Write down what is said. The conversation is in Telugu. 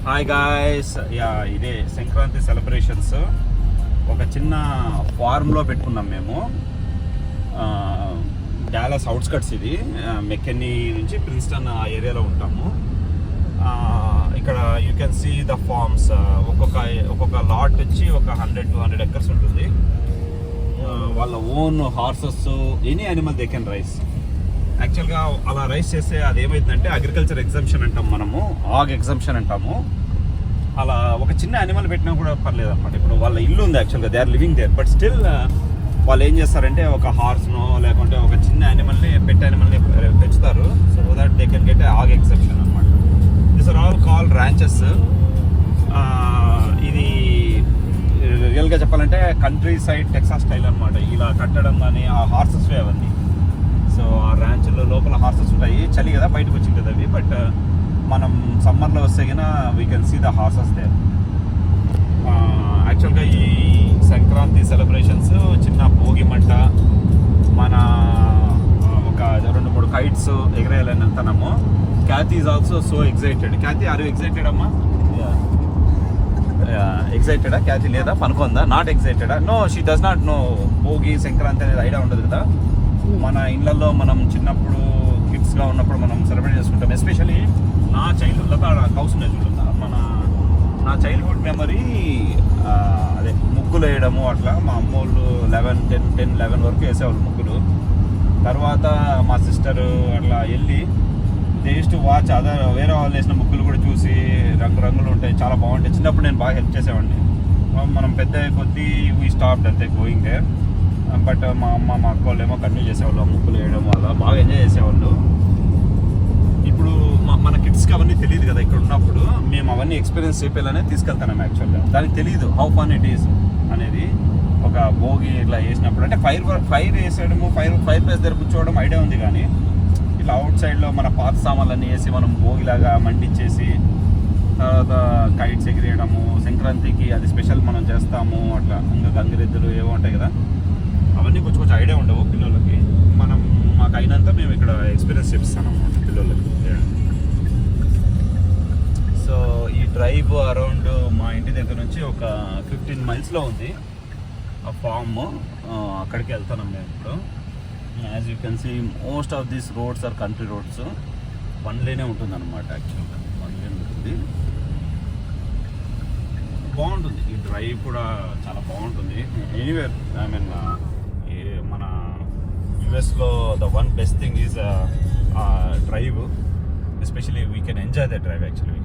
హాయ్ గాయ్స్, ఇదే సంక్రాంతి సెలబ్రేషన్స్ ఒక చిన్న ఫార్మ్లో పెట్టుకున్నాం మేము. డాలస్ అవుట్స్కట్స్, ఇది మెకెన్నీ నుంచి ప్రిన్స్టన్ ఆ ఏరియాలో ఉంటాము. ఇక్కడ you can see the farms. ఒక్కొక్క లాట్ వచ్చి ఒక 100-200 ఎకర్స్ ఉంటుంది. వాళ్ళ own horses, any animal they can raise. యాక్చువల్గా అలా రైస్ చేస్తే అది ఏమైందంటే అగ్రికల్చర్ ఎగ్జంప్షన్ అంటాం మనము, ఆగ్ ఎగ్జంప్షన్ అంటాము. అలా ఒక చిన్న యానిమల్ పెట్టినా కూడా పర్లేదు అనమాట. ఇప్పుడు వాళ్ళ ఇల్లు ఉంది, యాక్చువల్గా they are living there, but still వాళ్ళు ఏం చేస్తారంటే ఒక హార్స్నో లేకుంటే ఒక చిన్న యానిమల్ని, పెట్ యానిమల్ని పెంచుతారు. So that they can get ag exemption అనమాట. This are all call ranches. ఇది రియల్గా చెప్పాలంటే కంట్రీ సైడ్ టెక్సాస్ స్టైల్ అనమాట. ఇలా కట్టడం కానీ ఆ హార్సెస్ అవన్నీ. సో ఆ ర్యాంచ్లో లోపల హార్సెస్ ఉంటాయి. చలి కదా, బయటకు వచ్చింది కదా అవి. బట్ మనం సమ్మర్లో వస్తే కన్నా we can see the horses there. యాక్చువల్గా ఈ సంక్రాంతి సెలబ్రేషన్స్ చిన్న భోగి మంట, మన ఒక 2-3 కైట్స్ ఎగరేయాలని వెళ్తున్నాము. Kathy is also so excited. Kathy, are you excited అమ్మా? ఎక్సైటెడా క్యాతి? లేదా పనుకుందా? నాట్ ఎక్సైటెడా? No, she does not know. Bhogi Sankranti అనేది ఐడియా ఉండదు కదా. మన ఇళ్ళల్లో మనం చిన్నప్పుడు కిడ్స్గా ఉన్నప్పుడు మనం సెలబ్రేట్ చేసుకుంటాం. ఎస్పెషలీ నా చైల్డ్హుడ్లో హౌస్ ఉన్నది చూడండి. నా చైల్డ్హుడ్ మెమరీ అదే ముగ్గులు వేయడము. అట్లా మా అమ్మోళ్ళు 10-11 వరకు వేసేవాళ్ళు ముగ్గులు. తర్వాత మా సిస్టర్ అట్లా వెళ్ళి they use to watch other, వేరే వాళ్ళు వేసిన ముగ్గులు కూడా చూసి రంగులు ఉంటాయి, చాలా బాగుంటాయి. చిన్నప్పుడు నేను బాగా హెల్ప్ చేసేవాడిని. మనం పెద్ద కొద్దీ వీ స్టాప్డ్ అంతే గోయింగ్ దేర్. బట్ మా అమ్మ, మా అక్క వాళ్ళు ఏమో కంటిన్యూ చేసేవాళ్ళు ముగ్గులు వేయడం వల్ల, బాగా ఎంజాయ్ చేసేవాళ్ళు. ఇప్పుడు మన కిడ్స్కి అవన్నీ తెలియదు కదా. ఇక్కడ ఉన్నప్పుడు మేము అవన్నీ ఎక్స్పీరియన్స్ చేయాలనే తీసుకెళ్తాను యాక్చువల్గా. దానికి తెలియదు హౌ ఫన్ ఇట్ ఈస్ అనేది. ఒక భోగి ఇట్లా వేసినప్పుడు అంటే ఫైర్ వేసేయడము, ఫైర్ ప్లేస్ దగ్గర కూర్చోవడం ఐడియా ఉంది. కానీ ఇట్లా అవుట్ సైడ్లో మన పాత సామాన్లన్నీ వేసి మనం భోగిలాగా మంటించేసి తర్వాత కైట్స్ ఎగిరేయడము, సంక్రాంతికి అది స్పెషల్ మనం చేస్తాము. అట్లా ఇంకా గంగిరెద్దులు ఏవో ఉంటాయి కదా, అవన్నీ కొంచెం ఐడియా ఉండవు పిల్లలకి. మాకు అయినంత మేము ఇక్కడ ఎక్స్పీరియన్స్ చేపిస్తాం అన్నమాట పిల్లలకి. సో ఈ డ్రైవ్ అరౌండ్ మా ఇంటి దగ్గర నుంచి ఒక 15 మైల్స్లో ఉంది ఆ ఫామ్. అక్కడికి వెళ్తున్నాం మేము ఇప్పుడు. As you can see most of these roads are country roads. 1 లేనే ఉంటుంది అనమాట. యాక్చువల్గా 1 లేన్ ఉంటుంది. బాగుంటుంది ఈ డ్రైవ్ కూడా, చాలా బాగుంటుంది. ఎనీవేర్ ఐ మీన్ మన యుఎస్లో the one best thing is drive. Especially we can enjoy the drive. Actually